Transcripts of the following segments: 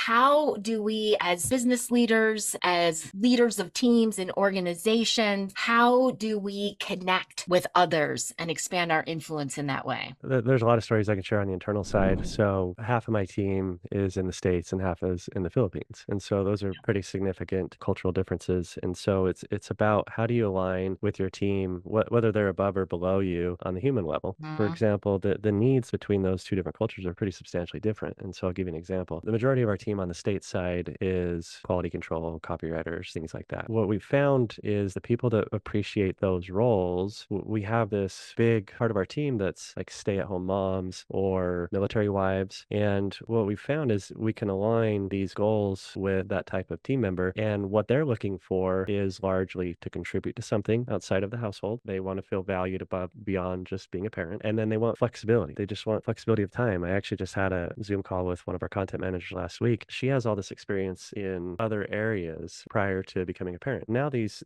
how do we, as business leaders, as leaders of teams and organizations, how do we connect with others and expand our influence in that way? There's a lot of stories I can share on the internal side. So half of my team is in the States and half is in the Philippines. And so those are pretty significant cultural differences. And so it's about how do you align with your team, whether they're above or below you on the human level. For Mhm. example, the needs between those two different cultures are pretty substantially different. And so I'll give you an example. The majority of our team on the state side is quality control, copywriters, things like that. What we've found is the people that appreciate those roles, we have this big part of our team that's like stay-at-home moms or military wives. And what we found is we can align these goals with that type of team member. And what they're looking for is largely to contribute to something outside of the household. They want to feel valued above beyond just being a parent. And then they want flexibility. They just want flexibility of time. I actually just had a Zoom call with one of our content managers last week. She has all this experience in other areas prior to becoming a parent. Now these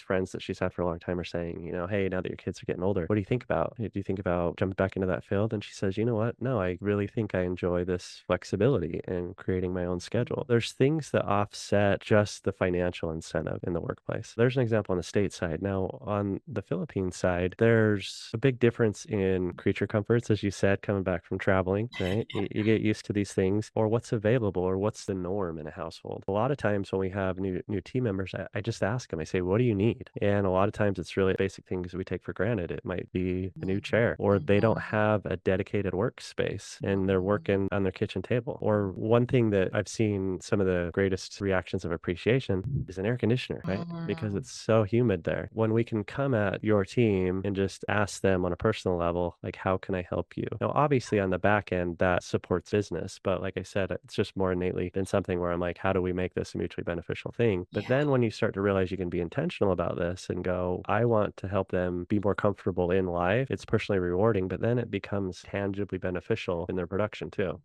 friends that she's had for a long time are saying, hey, now that your kids are getting older, what do you think about? Do you think about jumping back into that field? And she says, you know what? No, I really think I enjoy this flexibility and creating my own schedule. There's things that offset just the financial incentive in the workplace. There's an example on the state side. Now, on the Philippine side, there's a big difference in creature comforts, as you said, coming back from traveling, right? You get used to these things or what's available or what's the norm in a household. A lot of times when we have new team members, I just ask them, I say, what do you need? And a lot of times it's really basic things we take for granted. It might be a new Mhm, chair, or they don't mhm, have a dedicated workspace and they're mhm, working on their kitchen table. Or one thing that I've seen some of the greatest reactions of appreciation is an air conditioner, right? Because mhm. it's so humid there. When we can come at your team and just ask them on a personal level, like, how can I help you? Now, obviously on the back end, that supports business. But like I said, it's just more innately been something where I'm like, how do we make this a mutually beneficial thing? But Yeah. then when you start to realize you can be intentional about this and go, I want to help them be more comfortable in life, it's personally rewarding, but then it becomes tangibly beneficial in their production too.